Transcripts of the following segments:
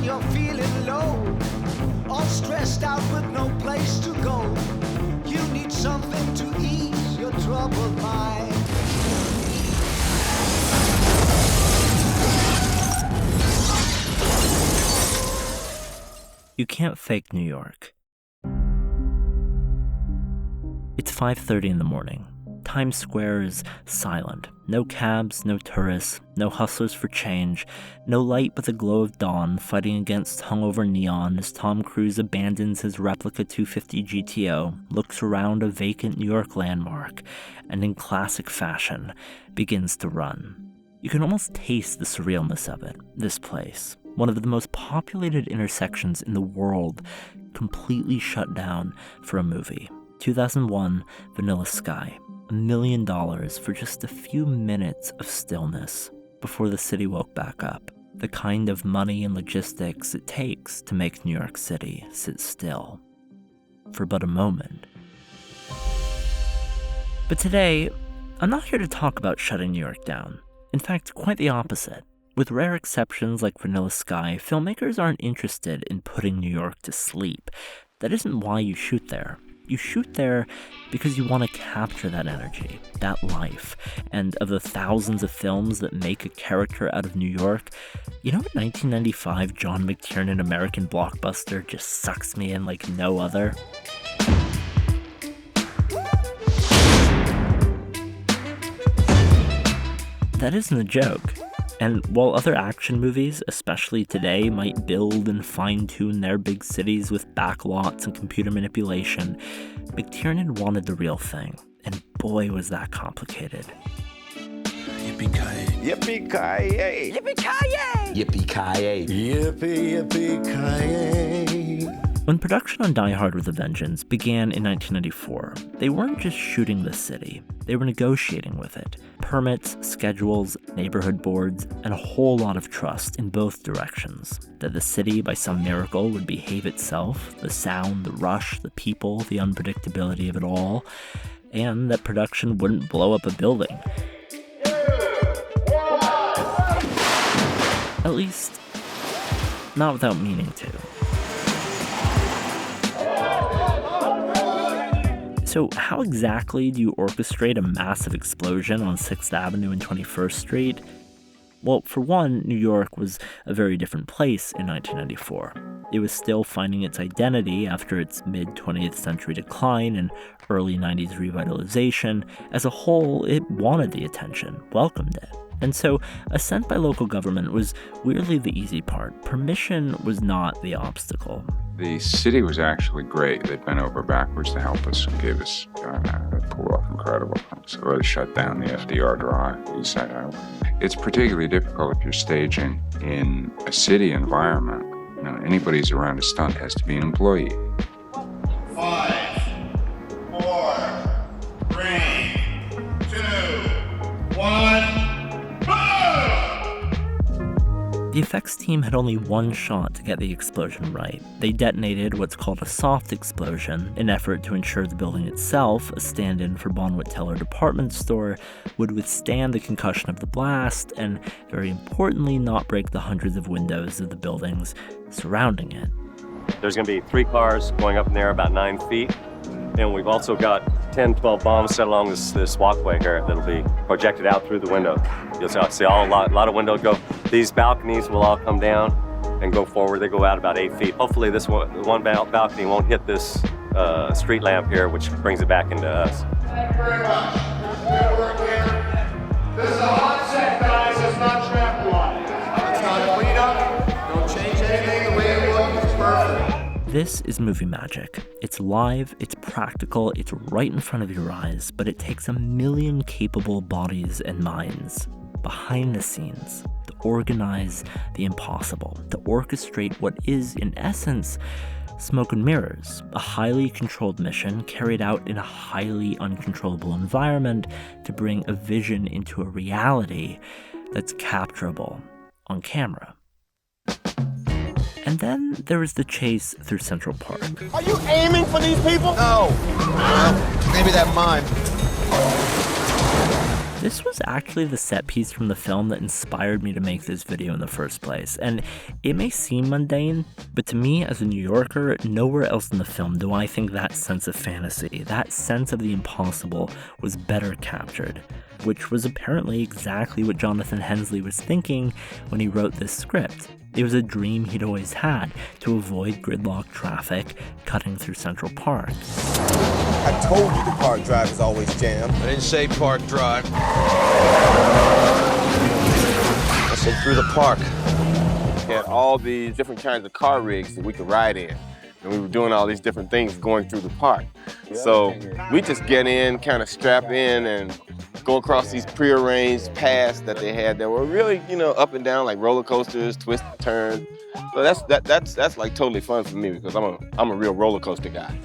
you're feeling low, all stressed out with no place to go. You need something to ease your troubled mind. You can't fake New York. It's 5:30 in the morning. Times Square is silent. No cabs, no tourists, no hustlers for change, no light but the glow of dawn fighting against hungover neon as Tom Cruise abandons his replica 250 GTO, looks around a vacant New York landmark, and in classic fashion, begins to run. You can almost taste the surrealness of it, this place. One of the most populated intersections in the world, completely shut down for a movie. 2001, Vanilla Sky. $1 million for just a few minutes of stillness before the city woke back up. The kind of money and logistics it takes to make New York City sit still. For but a moment. But today, I'm not here to talk about shutting New York down. In fact, quite the opposite. With rare exceptions like Vanilla Sky, filmmakers aren't interested in putting New York to sleep. That isn't why you shoot there. You shoot there because you want to capture that energy, that life. And of the thousands of films that make a character out of New York, you know, 1995 John McTiernan American blockbuster just sucks me in like no other? That isn't a joke. And while other action movies, especially today, might build and fine-tune their big cities with backlots and computer manipulation, McTiernan wanted the real thing. And boy, was that complicated. Yippee-ki-yay. Yippee-ki-yay. Yippee-ki-yay. Yippee-ki-yay. Yippee-yippee-ki-yay. When production on Die Hard with a Vengeance began in 1994, they weren't just shooting the city, they were negotiating with it. Permits, schedules, neighborhood boards, and a whole lot of trust in both directions. That the city, by some miracle, would behave itself, the sound, the rush, the people, the unpredictability of it all, and that production wouldn't blow up a building. At least, not without meaning to. So how exactly do you orchestrate a massive explosion on 6th Avenue and 21st Street? Well, for one, New York was a very different place in 1994. It was still finding its identity after its mid-20th century decline and early 90s revitalization. As a whole, it wanted the attention, welcomed it. And so, assent by local government was weirdly the easy part. Permission was not the obstacle. The city was actually great. They bent over backwards to help us and gave us they pulled off incredible things. So they shut down the FDR Drive, the East Side Highway. It's particularly difficult if you're staging in a city environment. You know, anybody who's around a stunt has to be an employee. 5, 4, 3, 2, 1. The effects team had only one shot to get the explosion right. They detonated what's called a soft explosion, an effort to ensure the building itself, a stand-in for Bonwit Teller department store, would withstand the concussion of the blast and, very importantly, not break the hundreds of windows of the buildings surrounding it. There's going to be 3 cars going up in there about 9 feet. And we've also got 10, 12 bombs set along this walkway here that'll be projected out through the window. You'll see a lot of windows go. These balconies will all come down and go forward. They go out about 8 feet. Hopefully this one balcony won't hit this street lamp here, which brings it back into us. Thank you very much. Good work here. This is a hot set, guys. It's not trap one. It's not clean up. Don't change anything. The way it looks is perfect. This is movie magic. It's live, it's practical, it's right in front of your eyes, but it takes 1 million capable bodies and minds behind the scenes to organize the impossible, to orchestrate what is, in essence, smoke and mirrors, a highly controlled mission carried out in a highly uncontrollable environment to bring a vision into a reality that's capturable on camera. And then there was the chase through Central Park. Are you aiming for these people? No. Well, maybe that mime. This was actually the set piece from the film that inspired me to make this video in the first place, and it may seem mundane, but to me as a New Yorker, nowhere else in the film do I think that sense of fantasy, that sense of the impossible, was better captured, which was apparently exactly what Jonathan Hensleigh was thinking when he wrote this script. It was a dream he'd always had, to avoid gridlock traffic cutting through Central Park. I told you the Park Drive is always jammed. I didn't say Park Drive. I said through the park. We had all these different kinds of car rigs that we could ride in. And we were doing all these different things going through the park. So we just get in, kind of strap in, and go across these prearranged paths that they had that were really, up and down, like roller coasters, twists, turns. So that's like totally fun for me because I'm a real roller coaster guy.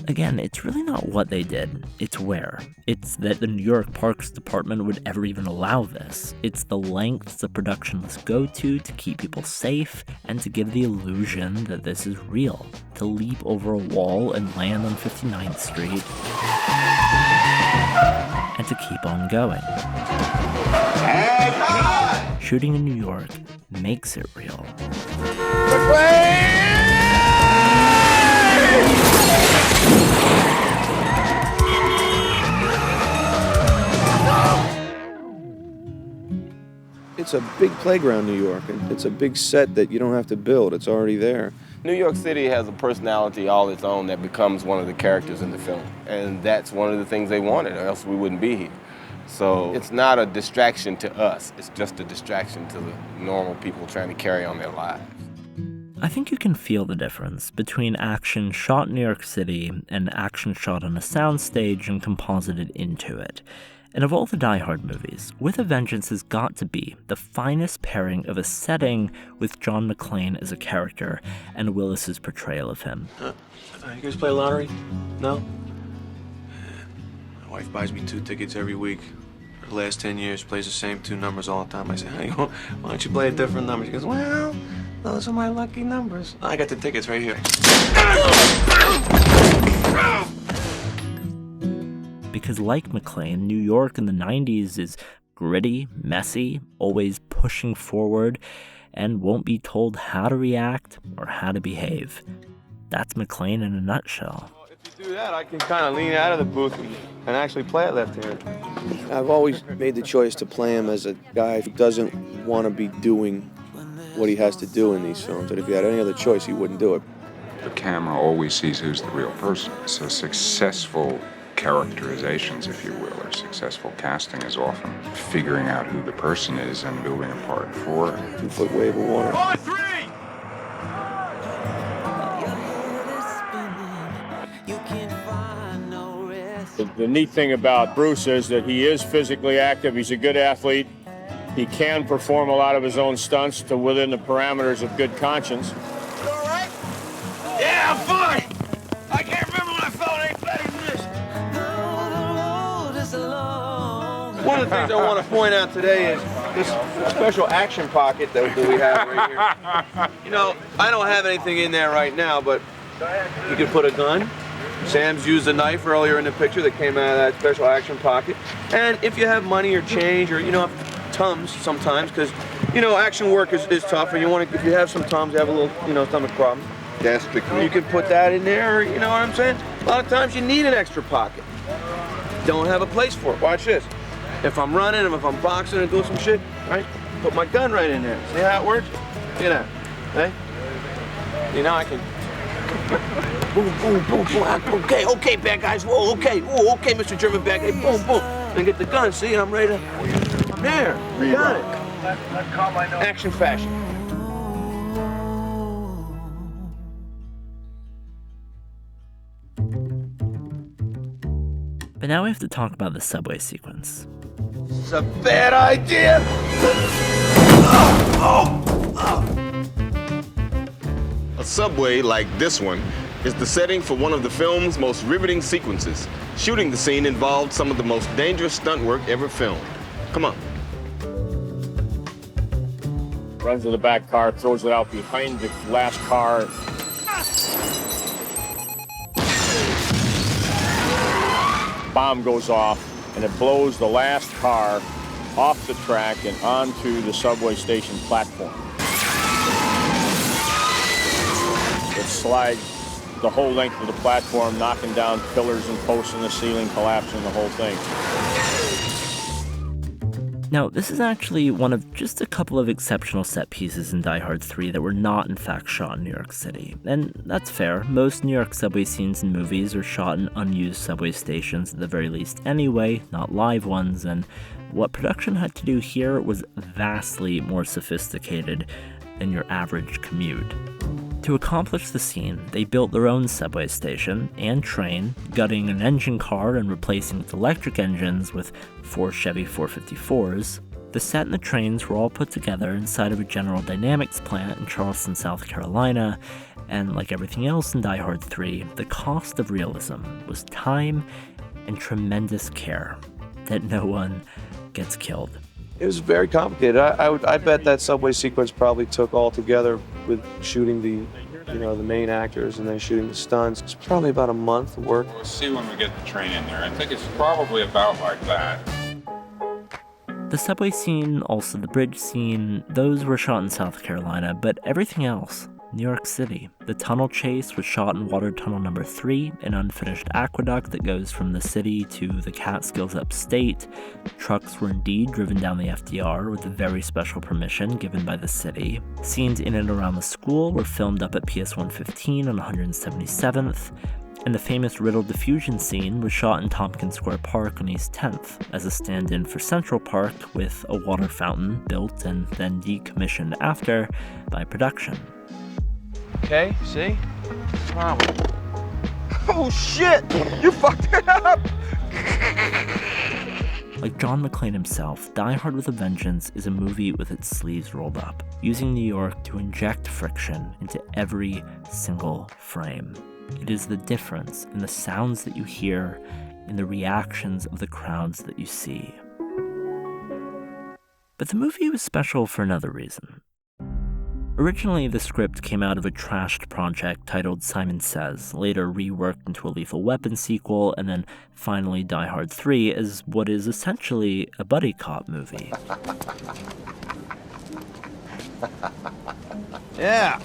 Again, it's really not what they did, it's where. It's that the New York Parks Department would ever even allow this. It's the lengths the production must go to keep people safe and to give the illusion that this is real. To leap over a wall and land on 59th Street. And to keep on going. Shooting in New York makes it real. It's a big playground, New York, and it's a big set that you don't have to build. It's already there. New York City has a personality all its own that becomes one of the characters in the film. And that's one of the things they wanted, or else we wouldn't be here. So it's not a distraction to us. It's just a distraction to the normal people trying to carry on their lives. I think you can feel the difference between action shot in New York City and action shot on a soundstage and composited into it. And of all the Die Hard movies, With a Vengeance has got to be the finest pairing of a setting with John McClane as a character and Willis's portrayal of him. You guys play lottery? No? My wife buys me 2 tickets every week. For the last 10 years, plays the same 2 numbers all the time. I say, honey, why don't you play a different number? She goes, well, those are my lucky numbers. I got the tickets right here. Because like McClane, New York in the 90s is gritty, messy, always pushing forward, and won't be told how to react or how to behave. That's McClane in a nutshell. If you do that, I can kind of lean out of the booth and actually play it left-handed. I've always made the choice to play him as a guy who doesn't want to be doing what he has to do in these films. And if he had any other choice, he wouldn't do it. The camera always sees who's the real person. So successful characterizations, if you will, or successful casting is often figuring out who the person is and building a part for it. 2-foot wave of water. On 3! The neat thing about Bruce is that he is physically active. He's a good athlete. He can perform a lot of his own stunts to within the parameters of good conscience. You all right? Yeah, I'm fine. I can't remember when I felt any better than this. One of the things I want to point out today is this special action pocket that we have right here. I don't have anything in there right now, but you could put a gun. Sam's used a knife earlier in the picture that came out of that special action pocket. And if you have money or change or, Tums sometimes, because, action work is tough, and if you have some Tums, you have a little, stomach problem. That's the You can put that in there, or, you know what I'm saying? A lot of times you need an extra pocket. Don't have a place for it. Watch this. If I'm running, if I'm boxing and doing some shit, right? Put my gun right in there. See how it works? See that? Hey? I can... Boom, boom, boom, boom. Okay, bad guys. Whoa, okay, Mr. German bad guy. Boom, boom. And get the gun, see? I'm ready to... There, got it. Action fashion. But now we have to talk about the subway sequence. It's a bad idea. A subway like this one is the setting for one of the film's most riveting sequences. Shooting the scene involved some of the most dangerous stunt work ever filmed. Come on. Runs to the back car, throws it out behind the last car. bomb goes off, and it blows the last car off the track and onto the subway station platform. It slides the whole length of the platform, knocking down pillars and posts in the ceiling, collapsing the whole thing. Now, this is actually one of just a couple of exceptional set pieces in Die Hard 3 that were not in fact shot in New York City. And that's fair, most New York subway scenes in movies are shot in unused subway stations at the very least anyway, not live ones, and what production had to do here was vastly more sophisticated than your average commute. To accomplish the scene, they built their own subway station and train, gutting an engine car and replacing its electric engines with 4 Chevy 454s. The set and the trains were all put together inside of a General Dynamics plant in Charleston, South Carolina, and like everything else in Die Hard 3, the cost of realism was time and tremendous care that no one gets killed. It was very complicated. I bet that subway sequence probably took all together with shooting the main actors and then shooting the stunts. It's probably about a month of work. We'll see when we get the train in there. I think it's probably about like that. The subway scene, also the bridge scene, those were shot in South Carolina, but everything else, New York City. The tunnel chase was shot in Water Tunnel Number 3, an unfinished aqueduct that goes from the city to the Catskills upstate. Trucks were indeed driven down the FDR with a very special permission given by the city. Scenes in and around the school were filmed up at PS 115 on 177th, and the famous Riddle diffusion scene was shot in Tompkins Square Park on East 10th as a stand-in for Central Park with a water fountain built and then decommissioned after by production. Okay, see? What's the problem? Oh shit! You fucked it up! Like John McClane himself, Die Hard with a Vengeance is a movie with its sleeves rolled up, using New York to inject friction into every single frame. It is the difference in the sounds that you hear, in the reactions of the crowds that you see. But the movie was special for another reason. Originally, the script came out of a trashed project titled Simon Says, later reworked into a Lethal Weapon sequel, and then finally Die Hard 3 as what is essentially a buddy cop movie. Yeah,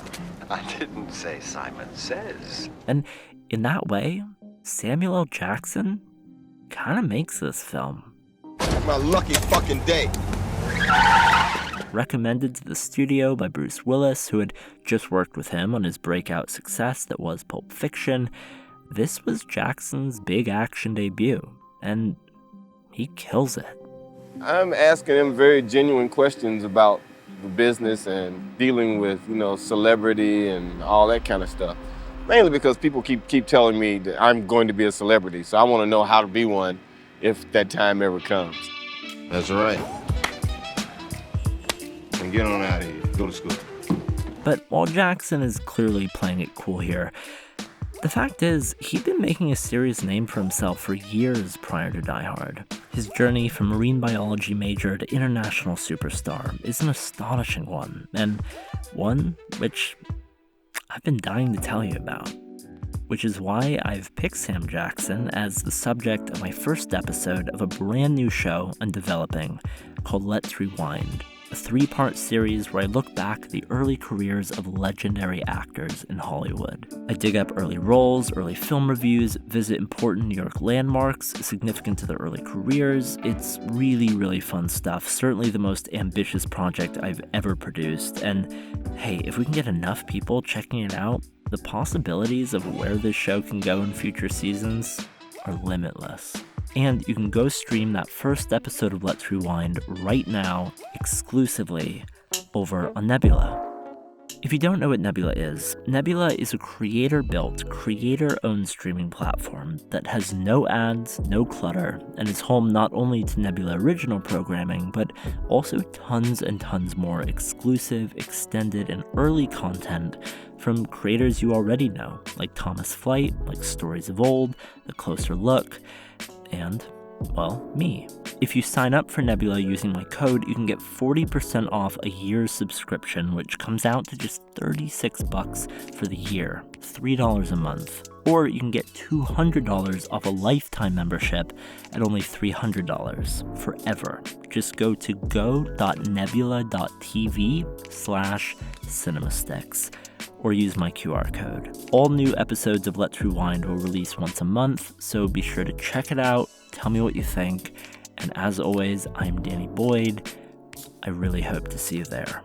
I didn't say Simon Says. And in that way, Samuel L. Jackson kind of makes this film. My lucky fucking day. Recommended to the studio by Bruce Willis, who had just worked with him on his breakout success that was Pulp Fiction, this was Jackson's big action debut, and he kills it. I'm asking him very genuine questions about the business and dealing with, celebrity and all that kind of stuff. Mainly because people keep telling me that I'm going to be a celebrity, so I want to know how to be one if that time ever comes. That's right. And get on out of here. Go to school. But while Jackson is clearly playing it cool here, the fact is, he'd been making a serious name for himself for years prior to Die Hard. His journey from marine biology major to international superstar is an astonishing one, and one which I've been dying to tell you about. Which is why I've picked Sam Jackson as the subject of my first episode of a brand new show I'm developing called Let's Rewind, a 3-part series where I look back at the early careers of legendary actors in Hollywood. I dig up early roles, early film reviews, visit important New York landmarks significant to their early careers. It's really, really fun stuff, certainly the most ambitious project I've ever produced, and hey, if we can get enough people checking it out, the possibilities of where this show can go in future seasons are limitless. And you can go stream that first episode of Let's Rewind right now, exclusively, over on Nebula. If you don't know what Nebula is a creator-built, creator-owned streaming platform that has no ads, no clutter, and is home not only to Nebula original programming, but also tons and tons more exclusive, extended, and early content from creators you already know, like Thomas Flight, like Stories of Old, The Closer Look, and, well, me. If you sign up for Nebula using my code, you can get 40% off a year's subscription, which comes out to just $36 for the year, $3 a month. Or you can get $200 off a lifetime membership at only $300 forever. Just go to go.nebula.tv/CinemaStix or use my QR code. All new episodes of Let's Rewind will release once a month, so be sure to check it out, tell me what you think, and as always, I'm Danny Boyd. I really hope to see you there.